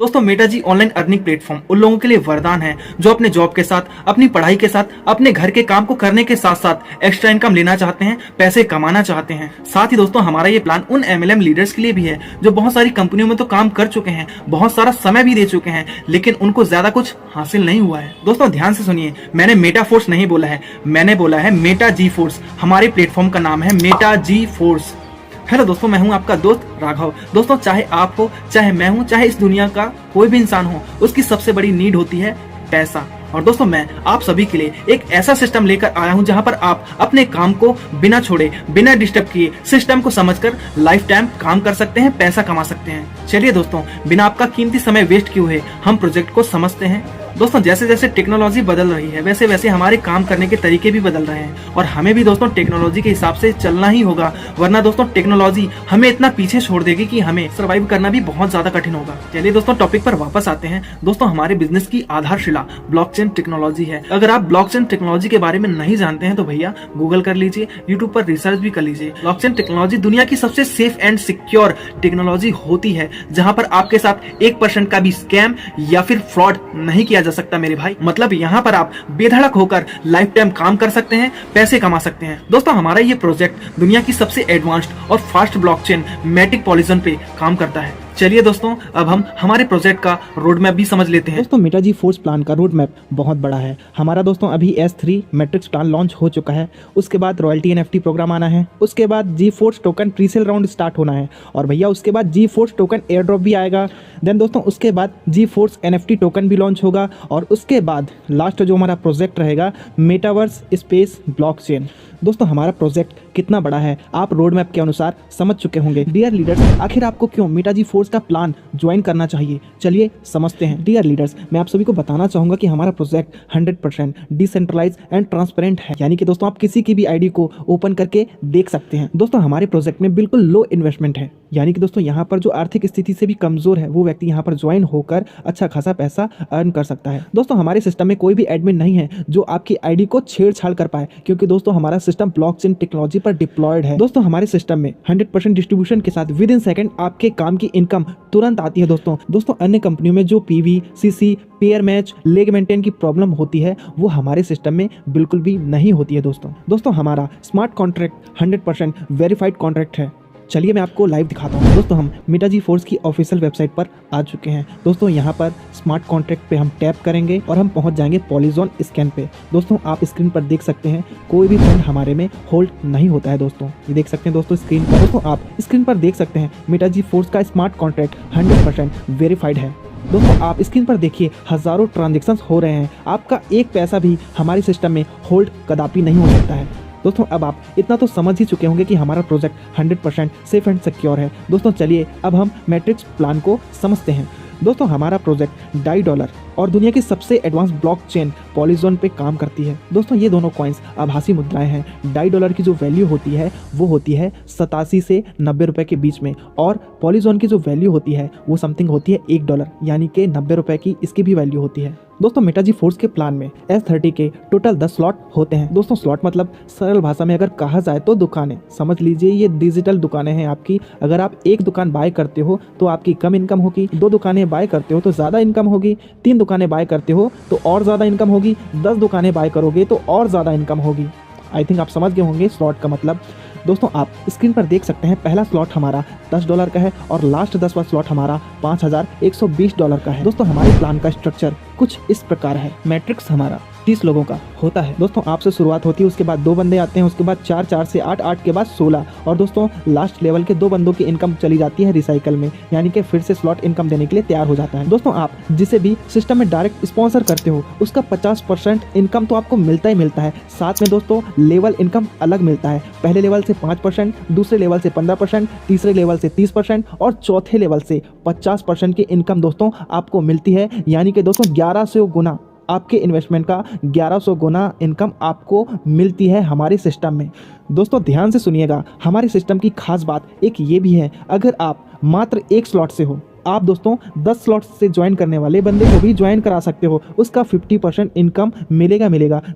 दोस्तों मेटा जी online earning platform उन लोगों के लिए वरदान है जो अपने जॉब के साथ, अपनी पढ़ाई के साथ, अपने घर के काम को करने के साथ साथ एक्स्ट्रा इनकम लेना चाहते हैं, पैसे कमाना चाहते हैं। साथ ही दोस्तों हमारा ये प्लान उन एमएलएम लीडर्स के लिए भी है जो बहुत सारी कंपनियों में तो काम कर चुके हैं, बहुत सारा समय भी दे चुके हैं, लेकिन उनको ज्यादा कुछ हासिल नहीं हुआ है। दोस्तों ध्यान से सुनिए, मैंने मेटा फोर्स नहीं बोला है, मैंने बोला है मेटा जी फोर्स। हमारे प्लेटफॉर्म का नाम है मेटा जी फोर्स। हेलो दोस्तों, मैं हूं आपका दोस्त राघव। दोस्तों चाहे आप हो, चाहे मैं हूं, चाहे इस दुनिया का कोई भी इंसान हो, उसकी सबसे बड़ी नीड होती है पैसा। और दोस्तों मैं आप सभी के लिए एक ऐसा सिस्टम लेकर आया हूं जहां पर आप अपने काम को बिना छोड़े, बिना डिस्टर्ब किए, सिस्टम को समझकर लाइफ टाइम काम कर सकते हैं, पैसा कमा सकते हैं। चलिए दोस्तों, बिना आपका कीमती समय वेस्ट किए हुए हम प्रोजेक्ट को समझते हैं। दोस्तों जैसे जैसे टेक्नोलॉजी बदल रही है वैसे वैसे हमारे काम करने के तरीके भी बदल रहे हैं और हमें भी दोस्तों टेक्नोलॉजी के हिसाब से चलना ही होगा, वरना दोस्तों टेक्नोलॉजी हमें इतना पीछे छोड़ देगी कि हमें सर्वाइव करना भी बहुत ज्यादा कठिन होगा। चलिए दोस्तों टॉपिक पर वापस आते हैं। दोस्तों हमारे बिजनेस की आधारशिला ब्लॉकचेन टेक्नोलॉजी है। अगर आप ब्लॉकचेन टेक्नोलॉजी के बारे में नहीं जानते हैं तो भैया गूगल कर लीजिए, यूट्यूब पर रिसर्च भी कर लीजिए। ब्लॉकचेन टेक्नोलॉजी दुनिया की सबसे सेफ एंड सिक्योर टेक्नोलॉजी होती है जहां पर आपके साथ 1% का भी स्कैम या फिर फ्रॉड नहीं किया जा सकता मेरे भाई। मतलब यहाँ पर आप बेधड़क होकर लाइफ टाइम काम कर सकते हैं, पैसे कमा सकते हैं। दोस्तों हमारा ये प्रोजेक्ट दुनिया की सबसे एडवांस्ड और फास्ट ब्लॉकचेन मैटिक पॉलीजन पे काम करता है। चलिए दोस्तों अब हम हमारे प्रोजेक्ट का रोड मैप भी समझ लेते हैं। दोस्तों मेटा जी फोर्स प्लान का रोड मैप बहुत बड़ा है। हमारा दोस्तों अभी S3 मैट्रिक्स प्लान लॉन्च हो चुका है, उसके बाद रॉयल्टी NFT प्रोग्राम आना है, उसके बाद G Force token presale round start होना है और भैया उसके बाद G Force token air drop भी आएगा। देन दोस्तों उसके बाद जी फोर्स NFT टोकन भी लॉन्च होगा और उसके बाद लास्ट जो हमारा प्रोजेक्ट रहेगा मेटावर्स स्पेस ब्लॉकचेन। दोस्तों हमारा प्रोजेक्ट कितना बड़ा है आप रोड मैप के अनुसार समझ चुके होंगे। डियर लीडर्स, आखिर आपको क्यों मेटा जी फोर्स का प्लान ज्वाइन करना चाहिए, चलिए समझते हैं। डियर लीडर्स, मैं आप सभी को बताना चाहूंगा कि हमारा प्रोजेक्ट 100% डिसेंट्रलाइज एंड ट्रांसपेरेंट है, यानी कि दोस्तों आप किसी की भी आईडी को ओपन करके देख सकते हैं। दोस्तों हमारे प्रोजेक्ट में बिल्कुल लो इन्वेस्टमेंट है, यानी कि दोस्तों यहाँ पर जो आर्थिक स्थिति से भी कमजोर है वो व्यक्ति यहाँ पर ज्वाइन होकर अच्छा खासा पैसा अर्न कर सकता है। दोस्तों हमारे सिस्टम में कोई भी एडमिन नहीं है जो आपकी आईडी को छेड़छाड़ कर पाए, क्योंकि दोस्तों हमारा सिस्टम ब्लॉकचेन टेक्नोलॉजी पर डिप्लॉयड है। दोस्तों हमारे सिस्टम में 100% डिस्ट्रीब्यूशन के साथ विद इन सेकंड आपके काम की इनकम तुरंत आती है। दोस्तों अन्य कंपनियों में जो PV, CC, pair match, leg maintain की प्रॉब्लम होती है वो हमारे सिस्टम में बिल्कुल भी नहीं होती है। दोस्तों हमारा स्मार्ट कॉन्ट्रैक्ट 100% वेरीफाइड कॉन्ट्रैक्ट है। चलिए मैं आपको लाइव दिखाता हूँ। दोस्तों हम मेटा जी फोर्स की ऑफिशियल वेबसाइट पर आ चुके हैं। दोस्तों यहाँ पर स्मार्ट कॉन्ट्रैक्ट पे हम टैप करेंगे और हम पहुँच जाएंगे पॉलीजॉन स्कैन पे। दोस्तों आप स्क्रीन पर देख सकते हैं कोई भी फंड हमारे में होल्ड नहीं होता है। दोस्तों ये देख सकते हैं दोस्तों स्क्रीन पर। दोस्तों आप स्क्रीन पर देख सकते हैं मेटा जी फोर्स का स्मार्ट कॉन्ट्रैक्ट 100% वेरीफाइड है। दोस्तों आप स्क्रीन पर देखिए हजारों ट्रांजेक्शन्स हो रहे हैं, आपका एक पैसा भी हमारे सिस्टम में होल्ड कदापि नहीं हो सकता है। दोस्तों अब आप इतना तो समझ ही चुके होंगे कि हमारा प्रोजेक्ट 100% सेफ एंड सिक्योर है। दोस्तों चलिए अब हम मैट्रिक्स प्लान को समझते हैं। दोस्तों हमारा प्रोजेक्ट $2 और दुनिया की सबसे एडवांस ब्लॉकचेन पॉलीजॉन पे काम करती है। दोस्तों ये दोनों कॉइन्स आभासी मुद्राएं हैं। $2 की जो वैल्यू होती है वो होती है 87 से 90 रुपए के बीच में, और पॉलीजॉन की जो वैल्यू होती है वो समथिंग होती है $1, यानी कि 90 रुपए की इसकी भी वैल्यू होती है। दोस्तों मेटा जी फोर्स के प्लान में S30 के टोटल 10 स्लॉट होते हैं। दोस्तों स्लॉट मतलब सरल भाषा में अगर कहा जाए तो दुकानें, समझ लीजिए ये डिजिटल दुकानें हैं आपकी। अगर आप एक दुकान बाय करते हो तो आपकी कम इनकम होगी, 2 दुकानें बाय करते हो तो ज़्यादा इनकम होगी, 3 दुकानें बाय करते हो तो और ज़्यादा इनकम होगी, 10 दुकानें बाय करोगे तो और ज़्यादा इनकम होगी। आई थिंक आप समझ गए होंगे स्लॉट का मतलब। दोस्तों आप स्क्रीन पर देख सकते हैं पहला स्लॉट हमारा $10 का है और लास्ट 10वां स्लॉट हमारा $5120 का है। दोस्तों हमारे प्लान का स्ट्रक्चर कुछ इस प्रकार है। मैट्रिक्स हमारा 30 लोगों का होता है। दोस्तों आपसे शुरुआत होती है, उसके बाद 2 बंदे आते हैं, उसके बाद 4 से 8 के बाद 16, और दोस्तों लास्ट लेवल के 2 बंदों की इनकम चली जाती है रिसाइकल में, यानी कि फिर से स्लॉट इनकम देने के लिए तैयार हो जाता है। दोस्तों आप जिसे भी सिस्टम में डायरेक्ट स्पॉन्सर करते हो उसका 50% इनकम तो आपको मिलता ही मिलता है। साथ में दोस्तों लेवल इनकम अलग मिलता है। पहले लेवल से 5%, दूसरे लेवल से 15%, तीसरे लेवल से 30% और चौथे लेवल से 50% की इनकम दोस्तों आपको मिलती है, यानी कि दोस्तों 1100 गुना आपके इन्वेस्टमेंट का 1100 गुना इनकम आपको मिलती है हमारे सिस्टम में। दोस्तों ध्यान से सुनिएगा, हमारे सिस्टम की खास बात एक ये भी है, अगर आप मात्र एक स्लॉट से हो, आप दोस्तों 10 स्लॉट से ज्वाइन करने वाले बंदे को भी ज्वाइन करा सकते हो, उसका 50% इनकम मिलेगा।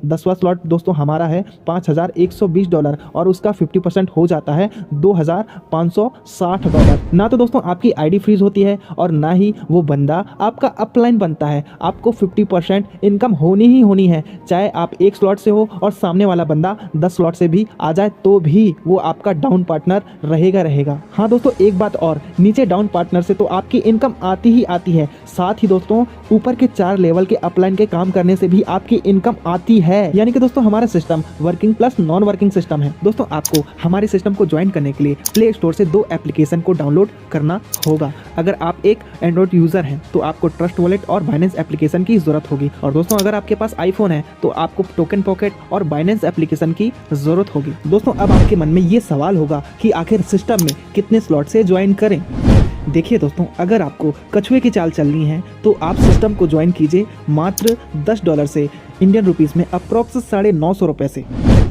10वां स्लॉट दोस्तों हमारा है $5,120 और उसका 50% हो जाता है $2,560। ना तो दोस्तों आपकी आईडी फ्रीज होती है और ना ही वो बंदा आपका अपलाइन बनता है। आपको 50% इनकम होनी ही होनी है, चाहे आप एक स्लॉट से हो और सामने वाला बंदा 10 स्लॉट से भी आ जाए तो भी वो आपका डाउन पार्टनर रहेगा। हाँ दोस्तों, एक बात और, नीचे डाउन पार्टनर से तो आपकी इनकम आती ही आती है, साथ ही दोस्तों ऊपर के 4 लेवल के अपलाइन के काम करने से भी आपकी इनकम आती है। यानी कि दोस्तों हमारा system working plus non working system है। दोस्तों आपको हमारे सिस्टम को ज्वाइन करने के लिए प्ले स्टोर से 2 एप्लीकेशन को डाउनलोड करना होगा। अगर आप एक एंड्रॉइड यूजर हैं तो आपको ट्रस्ट वॉलेट और बाइनेंस एप्लीकेशन की जरूरत होगी, और दोस्तों अगर आपके पास आईफोन है तो आपको टोकन पॉकेट और बाइनेंस एप्लीकेशन की जरूरत होगी। दोस्तों अब आपके मन में ये सवाल होगा कि आखिर सिस्टम में कितने स्लॉट से ज्वाइन करें। देखिए दोस्तों, अगर आपको कछुए की चाल चलनी है तो आप सिस्टम को ज्वाइन कीजिए मात्र $10 से, इंडियन रुपीस में अप्रॉक्स ₹950 से।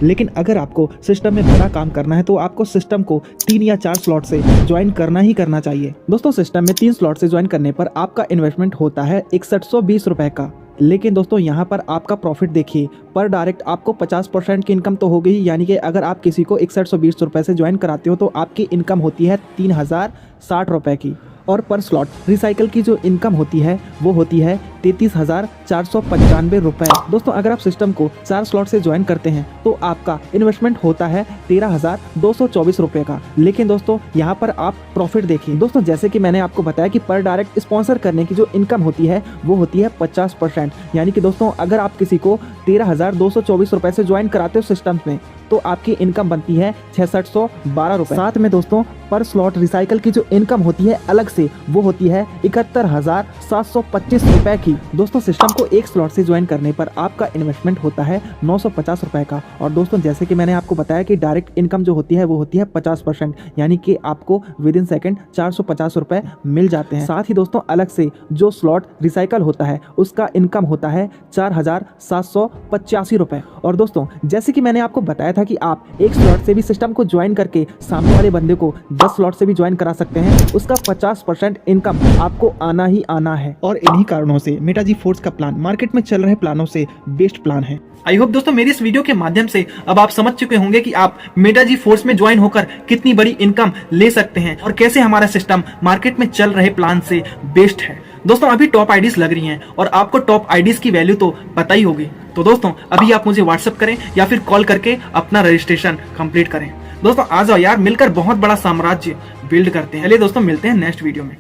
लेकिन अगर आपको सिस्टम में बड़ा काम करना है तो आपको सिस्टम को 3 या 4 स्लॉट से ज्वाइन करना ही करना चाहिए। दोस्तों सिस्टम में 3 स्लॉट से ज्वाइन करने पर आपका इन्वेस्टमेंट होता है ₹6120 का। लेकिन दोस्तों यहाँ पर आपका प्रॉफिट देखिए, पर डायरेक्ट आपको 50% की इनकम तो हो गई, यानी कि अगर आप किसी को ₹6120 से ज्वाइन कराते हो तो आपकी इनकम होती है ₹3060 की। और पर स्लॉट रिसाइकल की जो इनकम होती है वो होती है ₹33,495। दोस्तों अगर आप सिस्टम को 4 स्लॉट से ज्वाइन करते हैं तो आपका इन्वेस्टमेंट होता है ₹13,224 का। लेकिन दोस्तों यहाँ पर आप प्रॉफिट देखिए। दोस्तों जैसे कि मैंने आपको बताया कि पर डायरेक्ट स्पॉन्सर करने की जो इनकम होती है वो होती है 50%। यानी कि दोस्तों अगर आप किसी को ₹13,224 से ज्वाइन कराते हो सिस्टम में तो आपकी इनकम बनती है ₹6612। साथ में दोस्तों पर स्लॉट रिसाइकल की जो इनकम होती है अलग से वो होती है ₹71,725 की। दोस्तों सिस्टम को एक स्लॉट से ज्वाइन करने पर आपका इन्वेस्टमेंट होता है ₹950 का। और दोस्तों जैसे कि मैंने आपको बताया कि डायरेक्ट इनकम जो होती है वो होती है 50%, यानी कि आपको विद इन सेकेंड ₹450 मिल जाते हैं। साथ ही दोस्तों अलग से जो स्लॉट रिसाइकल होता है उसका इनकम होता है ₹4,785। और दोस्तों जैसे कि मैंने आपको बताया था कि आप एक स्लॉट से भी सिस्टम को ज्वाइन करके सामने वाले बंदे को 10 स्लॉट से भी ज्वाइन करा सकते हैं, उसका 50% इनकम आपको आना ही आना है। और इन्हीं कारणों से मेटाजी फोर्स का प्लान मार्केट में चल रहे प्लानों से बेस्ट प्लान है। आई होप दोस्तों मेरी इस वीडियो के माध्यम से अब आप समझ चुके होंगे कि आप मेटाजी फोर्स में ज्वाइन होकर कितनी बड़ी इनकम ले सकते हैं और कैसे हमारा सिस्टम मार्केट में चल रहे प्लान से बेस्ट है। दोस्तों अभी टॉप आईडीज लग रही हैं और आपको टॉप आईडीज की वैल्यू तो पता ही होगी। तो दोस्तों अभी आप मुझे व्हाट्सएप करें या फिर कॉल करके अपना रजिस्ट्रेशन कंप्लीट करें। दोस्तों आ जाओ यार, मिलकर बहुत बड़ा साम्राज्य बिल्ड करते हैं। चलिए दोस्तों मिलते हैं नेक्स्ट वीडियो में।